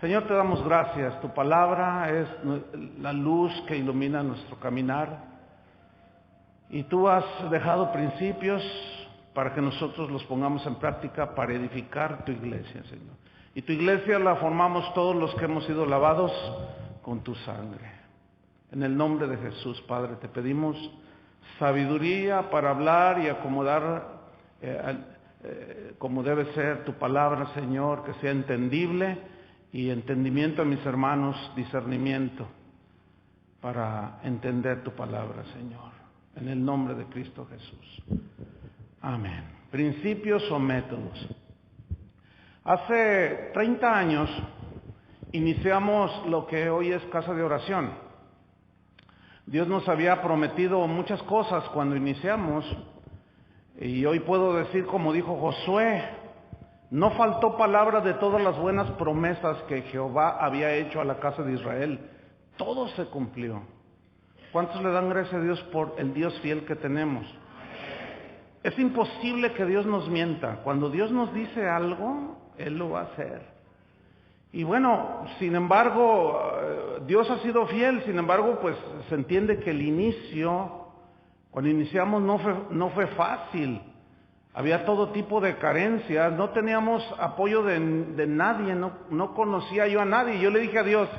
Señor, te damos gracias. Tu palabra es la luz que ilumina nuestro caminar. Y tú has dejado principios para que nosotros los pongamos en práctica para edificar tu iglesia, Señor. Y tu iglesia la formamos todos los que hemos sido lavados con tu sangre. En el nombre de Jesús, Padre, te pedimos sabiduría para hablar y acomodar como debe ser tu palabra, Señor, que sea entendible, y entendimiento a mis hermanos, discernimiento para entender tu palabra, Señor. En el nombre de Cristo Jesús. Amén. Principios o métodos. Hace 30 años iniciamos lo que hoy es Casa de Oración. Dios nos había prometido muchas cosas cuando iniciamos, y hoy puedo decir, como dijo Josué, no faltó palabra de todas las buenas promesas que Jehová había hecho a la casa de Israel. Todo se cumplió. ¿Cuántos le dan gracias a Dios por el Dios fiel que tenemos? Es imposible que Dios nos mienta. Cuando Dios nos dice algo, Él lo va a hacer. Y bueno, sin embargo, Dios ha sido fiel. Sin embargo, pues se entiende que el inicio, cuando iniciamos, no fue fácil. Había todo tipo de carencias, no teníamos apoyo de nadie, no conocía yo a nadie. Yo le dije a Dios,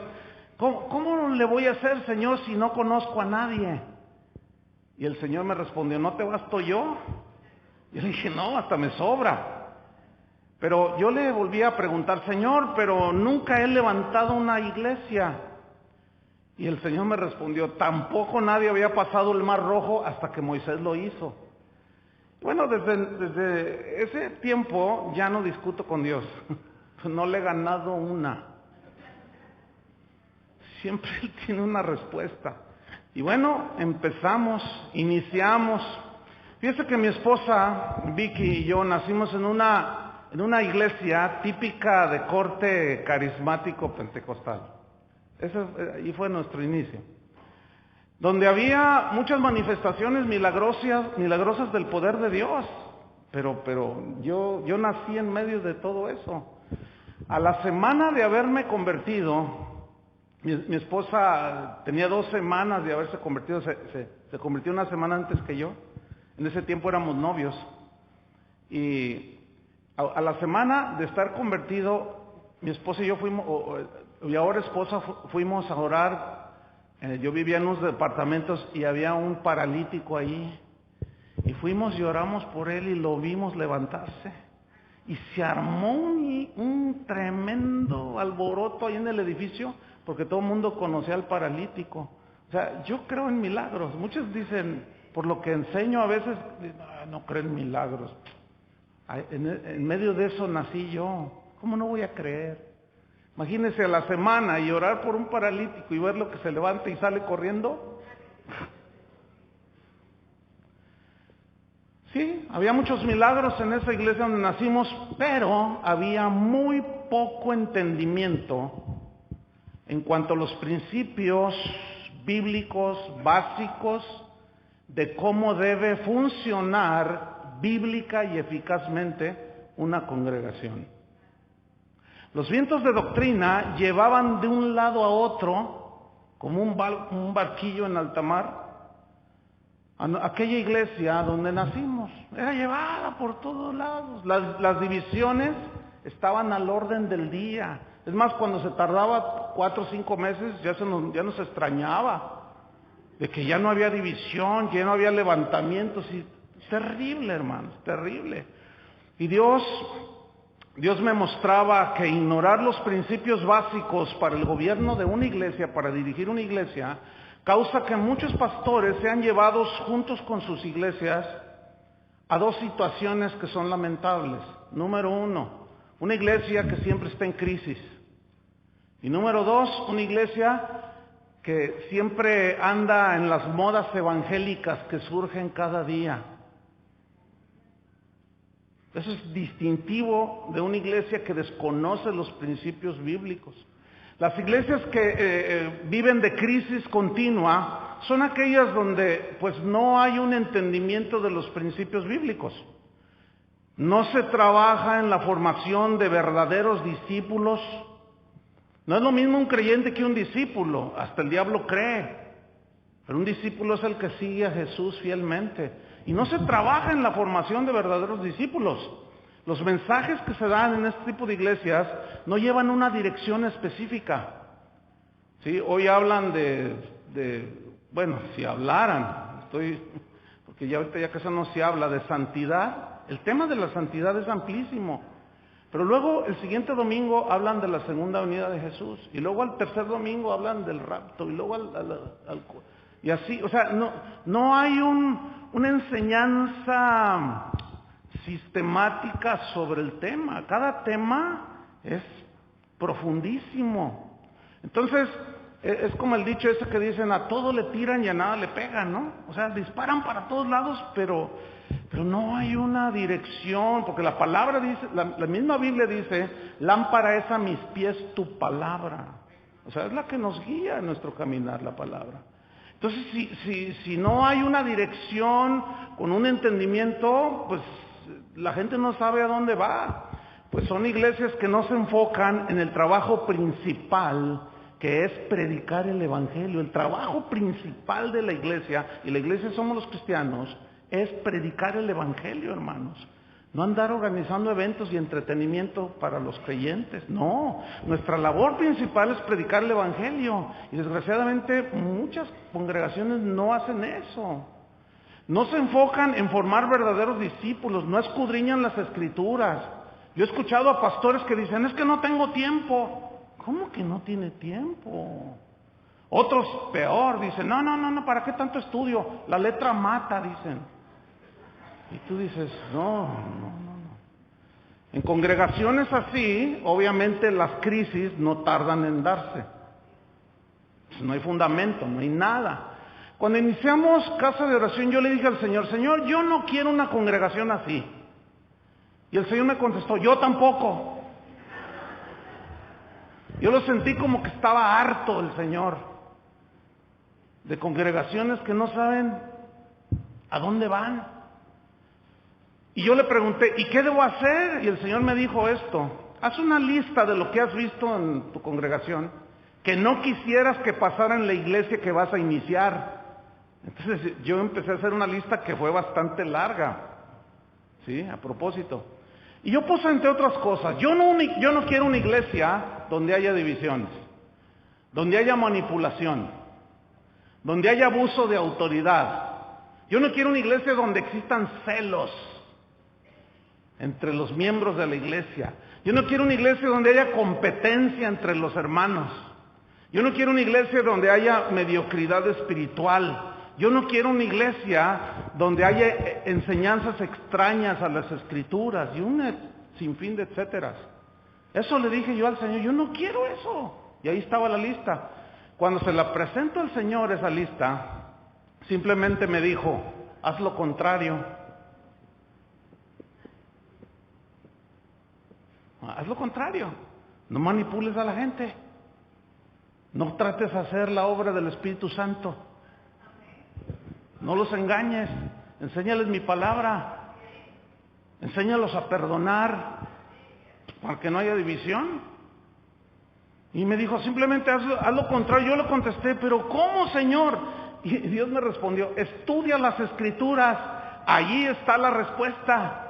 ¿cómo le voy a hacer, Señor, si no conozco a nadie? Y el Señor me respondió, ¿no te basto yo? Yo le dije, no, hasta me sobra. Pero yo le volví a preguntar, Señor, pero nunca he levantado una iglesia. Y el Señor me respondió, tampoco nadie había pasado el Mar Rojo hasta que Moisés lo hizo. Bueno, desde ese tiempo ya no discuto con Dios. No le he ganado una. Siempre Él tiene una respuesta. Y bueno, iniciamos. Fíjese que mi esposa, Vicky, y yo nacimos en una iglesia típica de corte carismático pentecostal. Ahí fue nuestro inicio. Donde había muchas manifestaciones milagrosas del poder de Dios. Pero yo nací en medio de todo eso. A la semana de haberme convertido, mi esposa tenía 2 semanas de haberse convertido, se convirtió una semana antes que yo. En ese tiempo éramos novios. Y a la semana de estar convertido, mi esposa y yo fuimos a orar. Yo vivía en unos departamentos y había un paralítico ahí. Y fuimos y oramos por él y lo vimos levantarse. Y se armó un tremendo alboroto ahí en el edificio porque todo el mundo conocía al paralítico. O sea, yo creo en milagros. Muchos dicen, por lo que enseño a veces, no creo en milagros. En medio de eso nací yo. ¿Cómo no voy a creer? Imagínense a la semana y orar por un paralítico y verlo que se levanta y sale corriendo. Sí, había muchos milagros en esa iglesia donde nacimos, pero había muy poco entendimiento en cuanto a los principios bíblicos básicos de cómo debe funcionar bíblica y eficazmente una congregación. Los vientos de doctrina llevaban de un lado a otro, como un barquillo en alta mar, aquella iglesia donde nacimos. Era llevada por todos lados. Las divisiones estaban al orden del día. Es más, cuando se tardaba 4 o 5 meses, ya nos extrañaba de que ya no había división, ya no había levantamientos. Y terrible, hermanos, terrible. Y Dios me mostraba que ignorar los principios básicos para el gobierno de una iglesia, para dirigir una iglesia, causa que muchos pastores sean llevados juntos con sus iglesias a 2 situaciones que son lamentables. Número 1, una iglesia que siempre está en crisis. Y número 2, una iglesia que siempre anda en las modas evangélicas que surgen cada día. Eso es distintivo de una iglesia que desconoce los principios bíblicos. Las iglesias que viven de crisis continua son aquellas donde pues no hay un entendimiento de los principios bíblicos. No se trabaja en la formación de verdaderos discípulos. No es lo mismo un creyente que un discípulo, hasta el diablo cree. Pero un discípulo es el que sigue a Jesús fielmente. Y no se trabaja en la formación de verdaderos discípulos. Los mensajes que se dan en este tipo de iglesias no llevan una dirección específica. ¿Sí? Hoy hablan bueno, si hablaran, porque ya ahorita ya casi no se habla de santidad. El tema de la santidad es amplísimo. Pero luego el siguiente domingo hablan de la segunda venida de Jesús. Y luego al tercer domingo hablan del rapto. Y luego y así, o sea, no hay una enseñanza sistemática sobre el tema. Cada tema es profundísimo. Entonces, es como el dicho ese que dicen, a todo le tiran y a nada le pegan, ¿no? O sea, disparan para todos lados, pero no hay una dirección, porque la palabra dice, la misma Biblia dice, lámpara es a mis pies tu palabra. O sea, es la que nos guía en nuestro caminar, la palabra. Entonces, si no hay una dirección con un entendimiento, pues la gente no sabe a dónde va. Pues son iglesias que no se enfocan en el trabajo principal, que es predicar el evangelio. El trabajo principal de la iglesia, y la iglesia somos los cristianos, es predicar el evangelio, hermanos. No andar organizando eventos y entretenimiento para los creyentes, no. Nuestra labor principal es predicar el evangelio. Y desgraciadamente muchas congregaciones no hacen eso. No se enfocan en formar verdaderos discípulos, no escudriñan las escrituras. Yo he escuchado a pastores que dicen, es que no tengo tiempo. ¿Cómo que no tiene tiempo? Otros peor, dicen, no, ¿para qué tanto estudio? La letra mata, dicen. Y tú dices, no. En congregaciones así, obviamente las crisis no tardan en darse. Pues no hay fundamento, no hay nada. Cuando iniciamos casa de oración, yo le dije al Señor, Señor, yo no quiero una congregación así. Y el Señor me contestó, yo tampoco. Yo lo sentí como que estaba harto el Señor de congregaciones que no saben a dónde van. Y yo le pregunté, ¿y qué debo hacer? Y el Señor me dijo esto, haz una lista de lo que has visto en tu congregación, que no quisieras que pasara en la iglesia que vas a iniciar. Entonces yo empecé a hacer una lista que fue bastante larga, ¿sí? A propósito. Y yo puse entre otras cosas, yo no quiero una iglesia donde haya divisiones, donde haya manipulación, donde haya abuso de autoridad. Yo no quiero una iglesia donde existan celos entre los miembros de la iglesia. Yo no quiero una iglesia donde haya competencia entre los hermanos. Yo no quiero una iglesia donde haya mediocridad espiritual. Yo no quiero una iglesia donde haya enseñanzas extrañas a las escrituras y un sinfín de etcéteras. Eso le dije yo al Señor, yo no quiero eso. Y ahí estaba la lista. Cuando se la presento al Señor esa lista, simplemente me dijo, haz lo contrario. Haz lo contrario, no manipules a la gente, no trates de hacer la obra del Espíritu Santo, no los engañes, enséñales mi palabra, enséñalos a perdonar, para que no haya división. Y me dijo, simplemente haz lo contrario. Yo le contesté, pero ¿cómo, Señor? Y Dios me respondió, estudia las Escrituras, allí está la respuesta.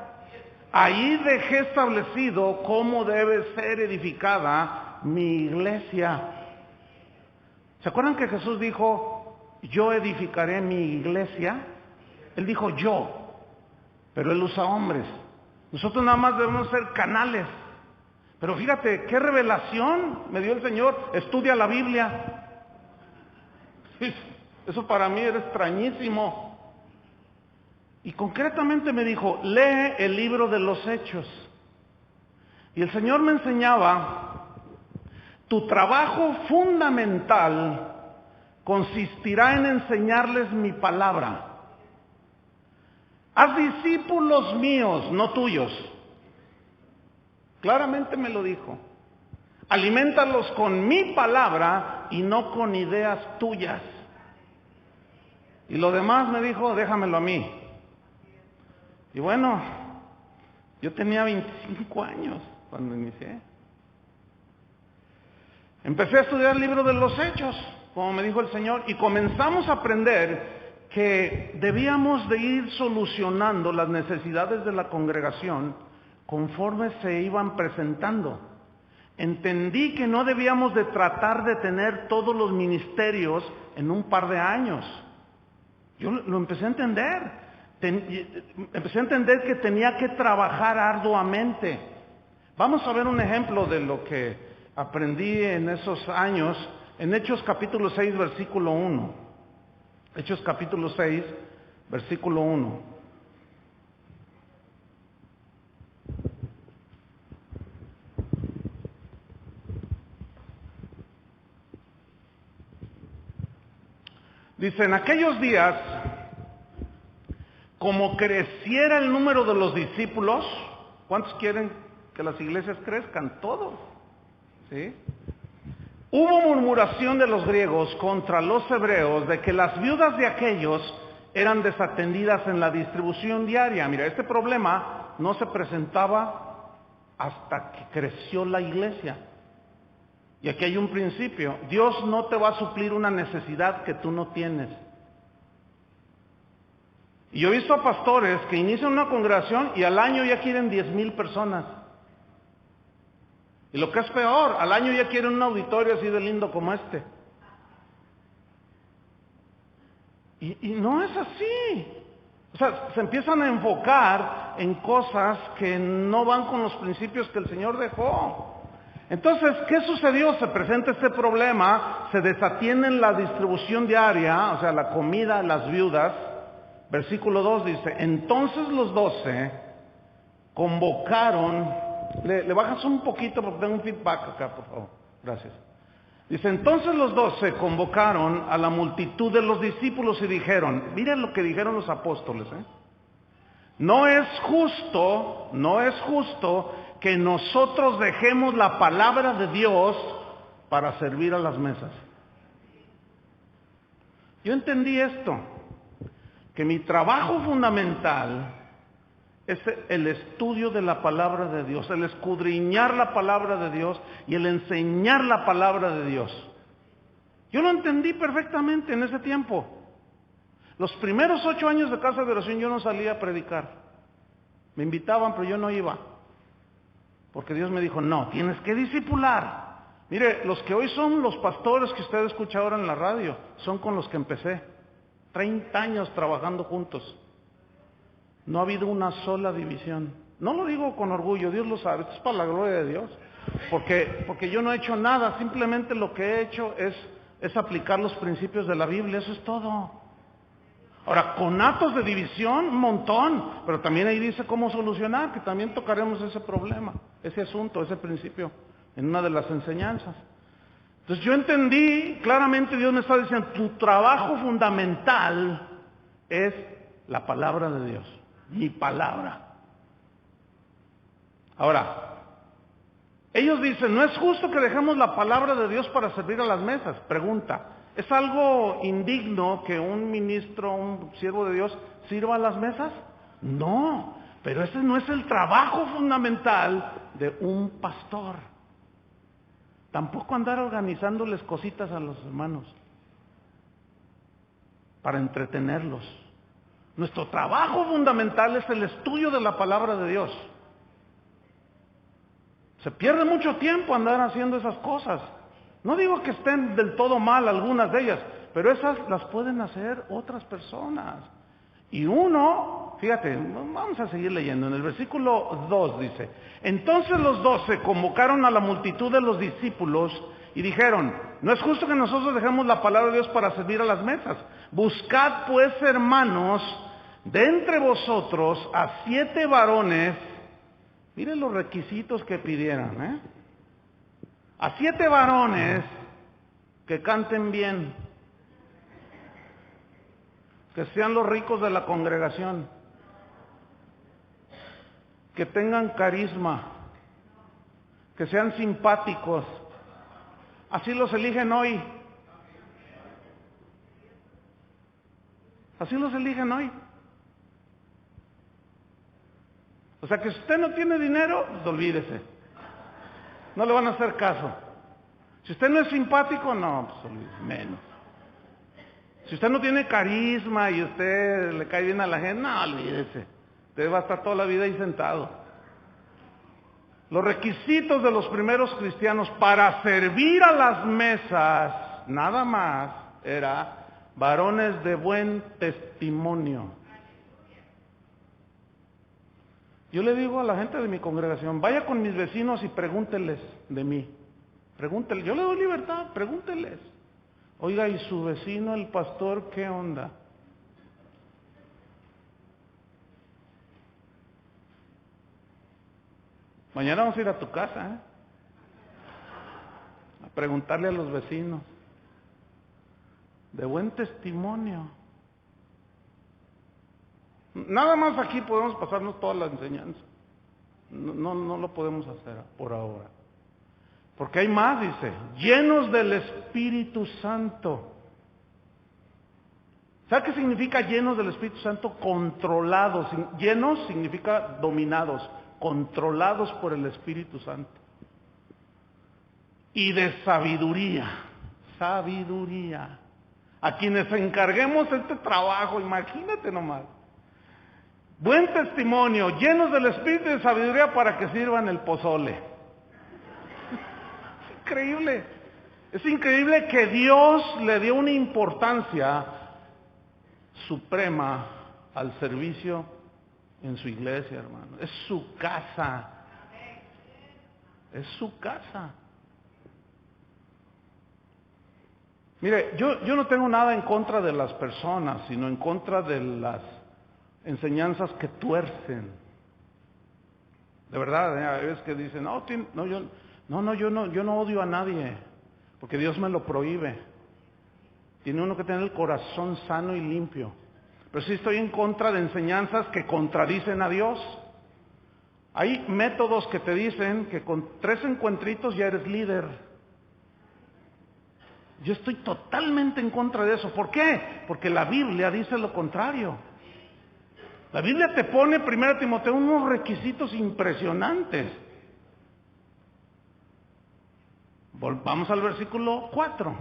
Ahí dejé establecido cómo debe ser edificada mi iglesia. ¿Se acuerdan que Jesús dijo, yo edificaré mi iglesia? Él dijo yo, pero Él usa hombres. Nosotros nada más debemos ser canales. Pero fíjate, qué revelación me dio el Señor. Estudia la Biblia. Eso para mí era extrañísimo. Y concretamente me dijo, lee el libro de los Hechos. Y el Señor me enseñaba, tu trabajo fundamental consistirá en enseñarles mi palabra. Haz discípulos míos, no tuyos. Claramente me lo dijo. Aliméntalos con mi palabra y no con ideas tuyas. Y lo demás me dijo, déjamelo a mí. Y bueno, yo tenía 25 años cuando inicié. Empecé a estudiar el libro de los Hechos, como me dijo el Señor, y comenzamos a aprender que debíamos de ir solucionando las necesidades de la congregación conforme se iban presentando. Entendí que no debíamos de tratar de tener todos los ministerios en un par de años. Yo lo empecé a entender. Empecé a entender que tenía que trabajar arduamente. Vamos a ver un ejemplo de lo que aprendí en esos años en Hechos capítulo 6, versículo 1. Hechos capítulo 6, versículo 1. Dice, en aquellos días, como creciera el número de los discípulos, ¿cuántos quieren que las iglesias crezcan? Todos, ¿sí? Hubo murmuración de los griegos contra los hebreos de que las viudas de aquellos eran desatendidas en la distribución diaria. Mira, este problema no se presentaba hasta que creció la iglesia. Y aquí hay un principio: Dios no te va a suplir una necesidad que tú no tienes. Y yo he visto a pastores que inician una congregación y al año ya quieren 10,000 personas. Y lo que es peor, al año ya quieren un auditorio así de lindo como este. Y no es así. O sea, se empiezan a enfocar en cosas que no van con los principios que el Señor dejó. Entonces, ¿qué sucedió? Se presenta este problema, se desatiende la distribución diaria, o sea, la comida a las viudas. Versículo 2 dice, entonces los 12 convocaron, le bajas un poquito porque tengo un feedback acá, por favor, gracias. Dice, entonces los 12 convocaron a la multitud de los discípulos y dijeron, miren lo que dijeron los apóstoles, no es justo que nosotros dejemos la palabra de Dios para servir a las mesas. Yo entendí esto, que mi trabajo fundamental es el estudio de la palabra de Dios, el escudriñar la palabra de Dios y el enseñar la palabra de Dios. Yo lo entendí perfectamente en ese tiempo. Los primeros 8 años de casa de oración yo no salía a predicar. Me invitaban, pero yo no iba. Porque Dios me dijo, no, tienes que discipular. Mire, los que hoy son los pastores que usted escucha ahora en la radio, son con los que empecé. 30 años trabajando juntos. No ha habido una sola división. No lo digo con orgullo, Dios lo sabe, esto es para la gloria de Dios. Porque yo no he hecho nada, simplemente lo que he hecho es aplicar los principios de la Biblia, eso es todo. Ahora, con actos de división, un montón, pero también ahí dice cómo solucionar, que también tocaremos ese problema, ese asunto, ese principio, en una de las enseñanzas. Entonces yo entendí, claramente Dios me está diciendo, tu trabajo fundamental es la palabra de Dios, mi palabra. Ahora, ellos dicen, no es justo que dejemos la palabra de Dios para servir a las mesas. Pregunta, ¿es algo indigno que un ministro, un siervo de Dios sirva a las mesas? No, pero ese no es el trabajo fundamental de un pastor. Tampoco andar organizándoles cositas a los hermanos para entretenerlos. Nuestro trabajo fundamental es el estudio de la palabra de Dios. Se pierde mucho tiempo andar haciendo esas cosas. No digo que estén del todo mal algunas de ellas, pero esas las pueden hacer otras personas. Y uno, fíjate, vamos a seguir leyendo, en el versículo 2 dice, entonces los 12 convocaron a la multitud de los discípulos y dijeron, no es justo que nosotros dejemos la palabra de Dios para servir a las mesas. Buscad pues, hermanos, de entre vosotros a 7 varones, miren los requisitos que pidieran, a 7 varones que canten bien, que sean los ricos de la congregación, que tengan carisma, que sean simpáticos. Así los eligen hoy. Así los eligen hoy. O sea que si usted no tiene dinero, pues olvídese. No le van a hacer caso. Si usted no es simpático, no, pues menos. Si usted no tiene carisma y usted le cae bien a la gente, no, olvídese. Usted va a estar toda la vida ahí sentado. Los requisitos de los primeros cristianos para servir a las mesas, nada más, era varones de buen testimonio. Yo le digo a la gente de mi congregación, vaya con mis vecinos y pregúnteles de mí. Pregúnteles, yo le doy libertad, pregúnteles. Oiga, ¿y su vecino, el pastor, qué onda? Mañana vamos a ir a tu casa, a preguntarle a los vecinos. De buen testimonio. Nada más aquí podemos pasarnos toda la enseñanza. No lo podemos hacer por ahora. Porque hay más, dice, llenos del Espíritu Santo. ¿Sabe qué significa llenos del Espíritu Santo? Controlados. Llenos significa dominados, controlados por el Espíritu Santo. Y de sabiduría. Sabiduría. A quienes encarguemos este trabajo, imagínate nomás. Buen testimonio, llenos del Espíritu y de sabiduría para que sirvan el pozole. Es increíble. Es increíble que Dios le dio una importancia suprema al servicio en su iglesia, hermano. Es su casa. Es su casa. Mire, yo no tengo nada en contra de las personas, sino en contra de las enseñanzas que tuercen. De verdad, hay veces que dicen, yo no odio a nadie, porque Dios me lo prohíbe. Tiene uno que tener el corazón sano y limpio. Pero sí estoy en contra de enseñanzas que contradicen a Dios. Hay métodos que te dicen que con 3 encuentritos ya eres líder. Yo estoy totalmente en contra de eso. ¿Por qué? Porque la Biblia dice lo contrario. La Biblia te pone, 1 Timoteo, unos requisitos impresionantes. Vamos al versículo 4.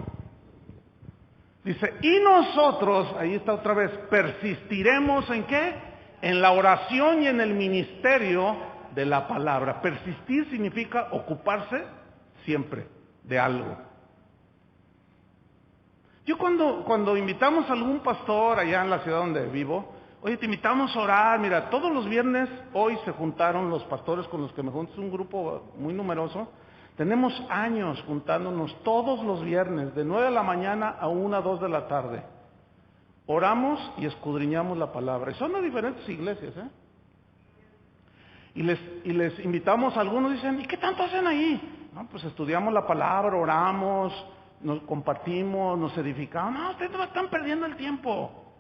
Dice, y nosotros, ahí está otra vez, persistiremos ¿en qué? En la oración y en el ministerio de la palabra. Persistir significa ocuparse siempre de algo. Yo cuando invitamos a algún pastor allá en la ciudad donde vivo, oye, te invitamos a orar, mira, todos los viernes hoy se juntaron los pastores con los que me junto, es un grupo muy numeroso. Tenemos años juntándonos todos los viernes, de 9 de la mañana a 1, 2 de la tarde. Oramos y escudriñamos la palabra. Y son de diferentes iglesias, Y les invitamos, algunos dicen, ¿y qué tanto hacen ahí? No, pues estudiamos la palabra, oramos, nos compartimos, nos edificamos. No, ustedes no están perdiendo el tiempo.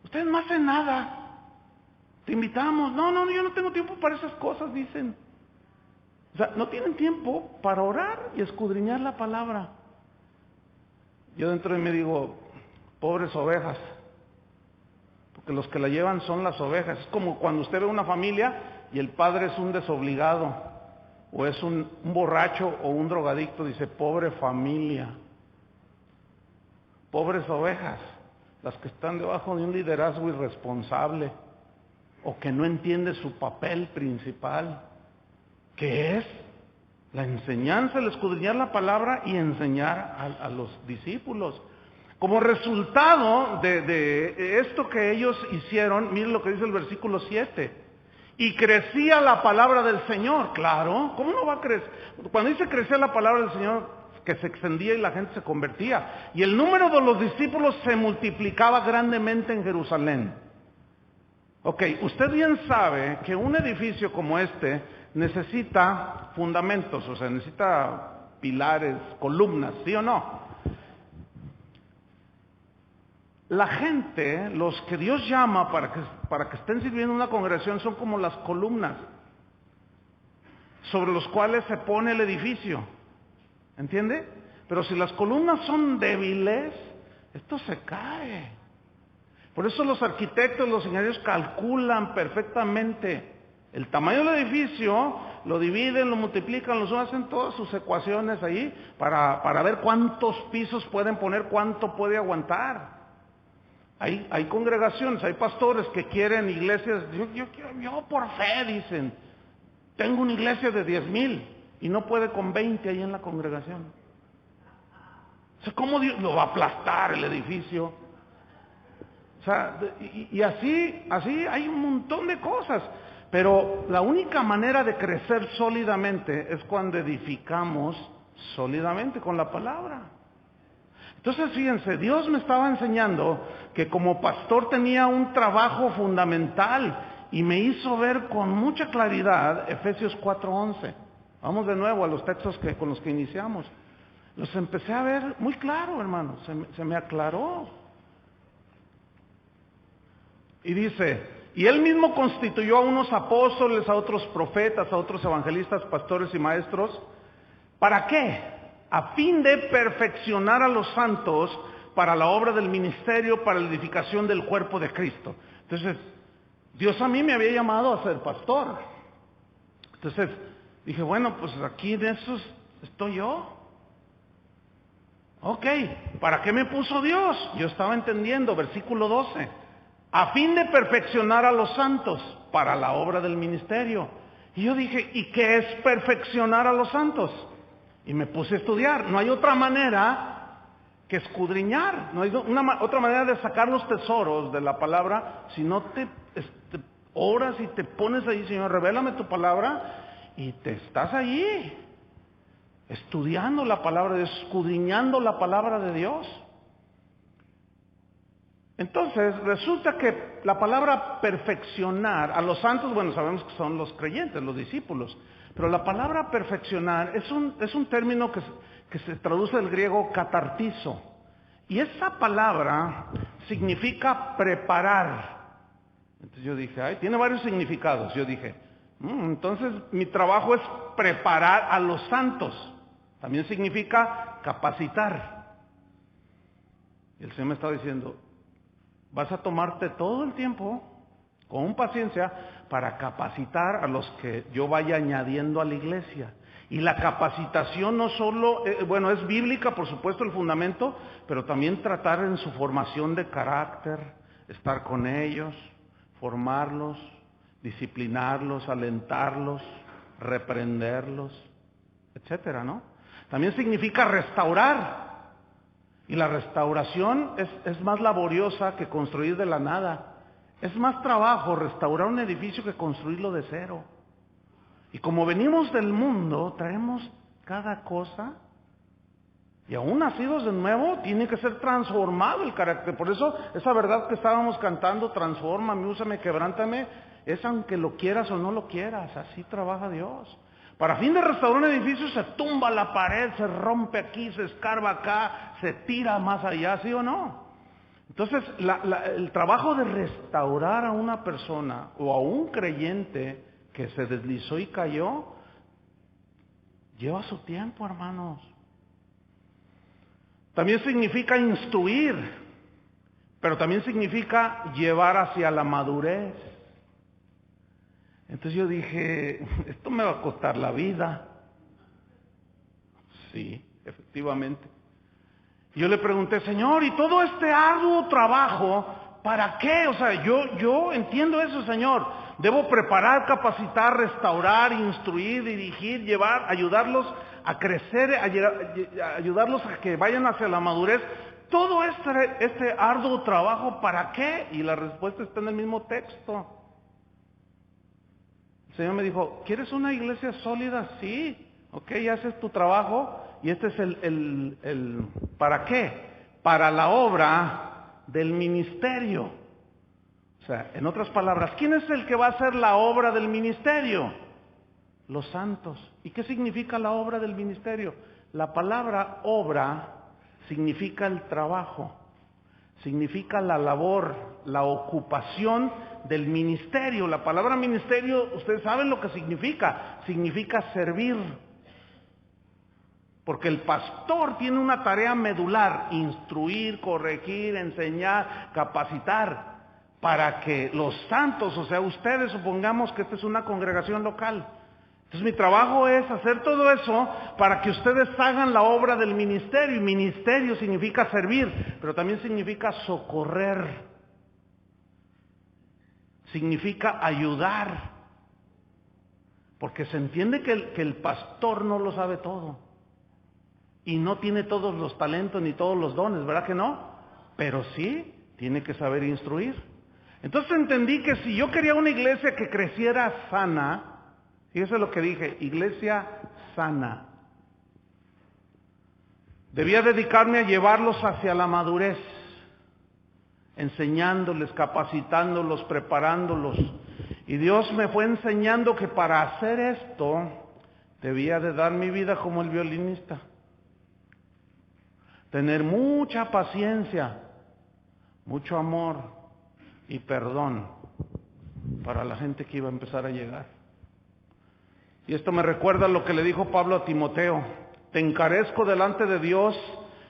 Ustedes no hacen nada. Te invitamos. No, yo no tengo tiempo para esas cosas, dicen. O sea, no tienen tiempo para orar y escudriñar la palabra. Yo dentro de mí digo, pobres ovejas. Porque los que la llevan son las ovejas. Es como cuando usted ve una familia y el padre es un desobligado. O es un borracho o un drogadicto, dice, pobre familia, pobres ovejas, las que están debajo de un liderazgo irresponsable, o que no entiende su papel principal, que es la enseñanza, el escudriñar la palabra y enseñar a los discípulos. Como resultado de esto que ellos hicieron, miren lo que dice el versículo 7. Y crecía la palabra del Señor, claro, ¿cómo no va a crecer? Cuando dice crecía la palabra del Señor, que se extendía y la gente se convertía. Y el número de los discípulos se multiplicaba grandemente en Jerusalén. Ok, usted bien sabe que un edificio como este necesita fundamentos, o sea, necesita pilares, columnas, ¿sí o no? La gente, los que Dios llama para que estén sirviendo en una congregación, son como las columnas sobre los cuales se pone el edificio. ¿Entiende? Pero si las columnas son débiles, esto se cae. Por eso los arquitectos, los ingenieros calculan perfectamente el tamaño del edificio lo dividen, lo multiplican, hacen todas sus ecuaciones ahí para ver cuántos pisos pueden poner, cuánto puede aguantar. Hay congregaciones, hay pastores que quieren iglesias, yo por fe dicen, tengo una iglesia de 10,000 y no puede con 20 ahí en la congregación. O sea, ¿cómo Dios lo va a aplastar el edificio? O sea, y así hay un montón de cosas. Pero la única manera de crecer sólidamente es cuando edificamos sólidamente con la palabra. Entonces, fíjense, Dios me estaba enseñando que como pastor tenía un trabajo fundamental y me hizo ver con mucha claridad Efesios 4:11. Vamos de nuevo a los textos con los que iniciamos. Los empecé a ver muy claro, hermanos, se me aclaró. Y dice, y Él mismo constituyó a unos apóstoles, a otros profetas, a otros evangelistas, pastores y maestros. ¿Para qué? A fin de perfeccionar a los santos para la obra del ministerio, para la edificación del cuerpo de Cristo. Entonces, Dios a mí me había llamado a ser pastor. Entonces, dije, bueno, pues aquí de eso estoy yo. Ok, ¿para qué me puso Dios? Yo estaba entendiendo, versículo 12. A fin de perfeccionar a los santos para la obra del ministerio. Y yo dije, ¿y qué es perfeccionar a los santos? Y me puse a estudiar. No hay otra manera que escudriñar. No hay otra manera de sacar los tesoros de la palabra. Si no te oras y te pones ahí, Señor, revélame tu palabra. Y te estás allí estudiando la palabra, escudriñando la palabra de Dios. Entonces, resulta que la palabra perfeccionar a los santos, bueno, sabemos que son los creyentes, los discípulos, pero la palabra perfeccionar es un término que se traduce del griego catartizo. Y esa palabra significa preparar. Entonces yo dije, tiene varios significados. Yo dije, entonces mi trabajo es preparar a los santos. También significa capacitar. Y el Señor me estaba diciendo, vas a tomarte todo el tiempo, con paciencia, para capacitar a los que yo vaya añadiendo a la iglesia. Y la capacitación no solo, es bíblica, por supuesto, el fundamento, pero también tratar en su formación de carácter, estar con ellos, formarlos, disciplinarlos, alentarlos, reprenderlos, etcétera, ¿no? También significa restaurar. Y la restauración es más laboriosa que construir de la nada. Es más trabajo restaurar un edificio que construirlo de cero. Y como venimos del mundo, traemos cada cosa. Y aún nacidos de nuevo, tiene que ser transformado el carácter. Por eso, esa verdad que estábamos cantando, transfórmame, úsame, quebrántame, es aunque lo quieras o no lo quieras. Así trabaja Dios. Para fin de restaurar un edificio se tumba la pared, se rompe aquí, se escarba acá, se tira más allá, ¿sí o no? Entonces, el trabajo de restaurar a una persona o a un creyente que se deslizó y cayó, lleva su tiempo, hermanos. También significa instruir, pero también significa llevar hacia la madurez. Entonces yo dije, esto me va a costar la vida. Sí, efectivamente. Yo le pregunté, Señor, ¿y todo este arduo trabajo, para qué? O sea, yo entiendo eso, Señor. Debo preparar, capacitar, restaurar, instruir, dirigir, llevar, ayudarlos a crecer, ayudarlos a que vayan hacia la madurez. Todo este arduo trabajo, ¿para qué? Y la respuesta está en el mismo texto. El Señor me dijo, ¿quieres una iglesia sólida? Sí. Ok, haces tu trabajo y este es el ¿para qué? Para la obra del ministerio. O sea, en otras palabras, ¿quién es el que va a hacer la obra del ministerio? Los santos. ¿Y qué significa la obra del ministerio? La palabra obra significa el trabajo, significa la labor, la ocupación del ministerio. La palabra ministerio, ustedes saben lo que significa servir. Porque el pastor tiene una tarea medular, instruir, corregir, enseñar, capacitar, para que los santos, o sea, ustedes, supongamos que esta es una congregación local. Entonces mi trabajo es hacer todo eso para que ustedes hagan la obra del ministerio. Y ministerio significa servir, pero también significa socorrer. Significa ayudar. Porque se entiende que el pastor no lo sabe todo. Y no tiene todos los talentos ni todos los dones, ¿verdad que no? Pero sí tiene que saber instruir. Entonces entendí que si yo quería una iglesia que creciera sana, y eso es lo que dije, iglesia sana, debía dedicarme a llevarlos hacia la madurez, enseñándoles, capacitándolos, preparándolos. Y Dios me fue enseñando que para hacer esto debía de dar mi vida como el violinista. Tener mucha paciencia, mucho amor y perdón para la gente que iba a empezar a llegar. Y esto me recuerda lo que le dijo Pablo a Timoteo: te encarezco delante de Dios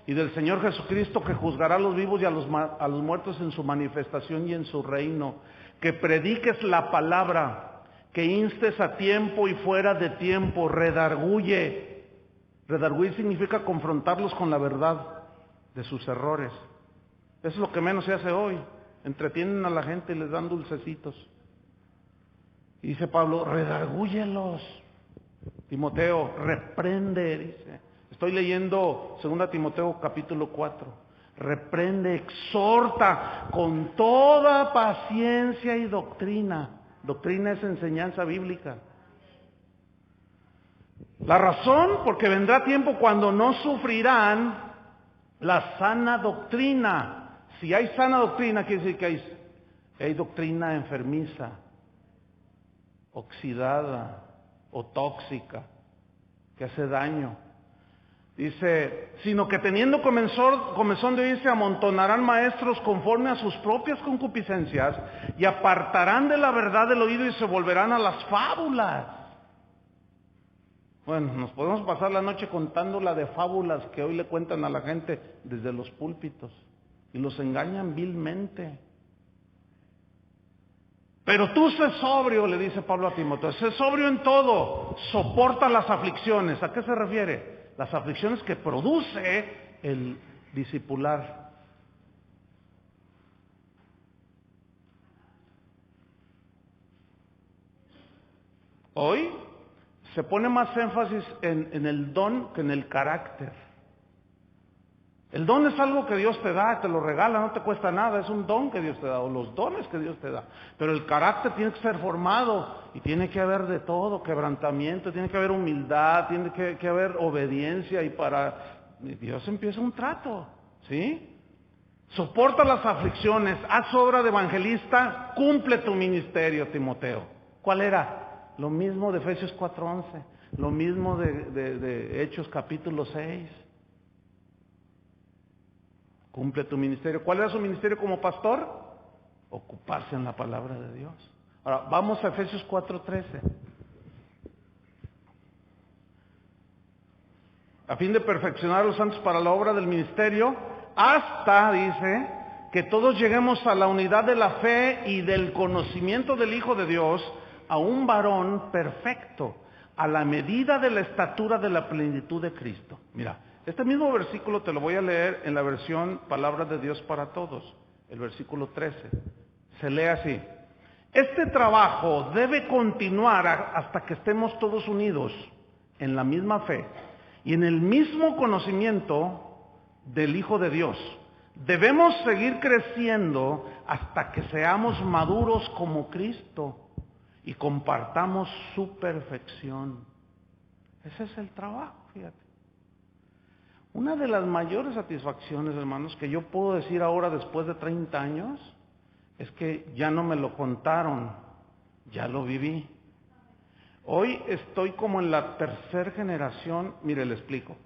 y del Señor Jesucristo, que juzgará a los vivos y a los muertos en su manifestación y en su reino, que prediques la palabra, que instes a tiempo y fuera de tiempo, redarguye. Redarguir significa confrontarlos con la verdad de sus errores. Eso es lo que menos se hace hoy. Entretienen a la gente y les dan dulcecitos. Y dice Pablo, redargúyelos. Timoteo, reprende, dice. Estoy leyendo 2 Timoteo capítulo 4. Reprende, exhorta con toda paciencia y doctrina. Doctrina es enseñanza bíblica. La razón, porque vendrá tiempo cuando no sufrirán la sana doctrina. Si hay sana doctrina, quiere decir que hay doctrina enfermiza, oxidada o tóxica, que hace daño. Dice, sino que teniendo comezón de oír, se amontonarán maestros conforme a sus propias concupiscencias, y apartarán de la verdad del oído y se volverán a las fábulas. Bueno, nos podemos pasar la noche contando la de fábulas que hoy le cuentan a la gente desde los púlpitos, y los engañan vilmente. Pero tú sé sobrio, le dice Pablo a Timoteo, sé sobrio en todo, soporta las aflicciones. ¿A qué se refiere? Las aflicciones que produce el discipular. Hoy se pone más énfasis en el don que en el carácter. El don es algo que Dios te da, te lo regala, no te cuesta nada, es un don que Dios te da, o los dones que Dios te da. Pero el carácter tiene que ser formado, y tiene que haber de todo, quebrantamiento, tiene que haber humildad, tiene que haber obediencia, y para Dios empieza un trato, ¿sí? Soporta las aflicciones, haz obra de evangelista, cumple tu ministerio, Timoteo. ¿Cuál era? Lo mismo de Efesios 4:11, lo mismo de Hechos capítulo 6. Cumple tu ministerio. ¿Cuál era su ministerio como pastor? Ocuparse en la palabra de Dios. Ahora, vamos a Efesios 4:13. A fin de perfeccionar a los santos para la obra del ministerio, hasta, dice, que todos lleguemos a la unidad de la fe y del conocimiento del Hijo de Dios, a un varón perfecto, a la medida de la estatura de la plenitud de Cristo. Mira, este mismo versículo te lo voy a leer en la versión Palabra de Dios para Todos, el versículo 13. Se lee así: este trabajo debe continuar hasta que estemos todos unidos en la misma fe y en el mismo conocimiento del Hijo de Dios. Debemos seguir creciendo hasta que seamos maduros como Cristo y compartamos su perfección. Ese es el trabajo, fíjate. Una de las mayores satisfacciones, hermanos, que yo puedo decir ahora después de 30 años, es que ya no me lo contaron, ya lo viví. Hoy estoy como en la tercera generación. Mire, le explico.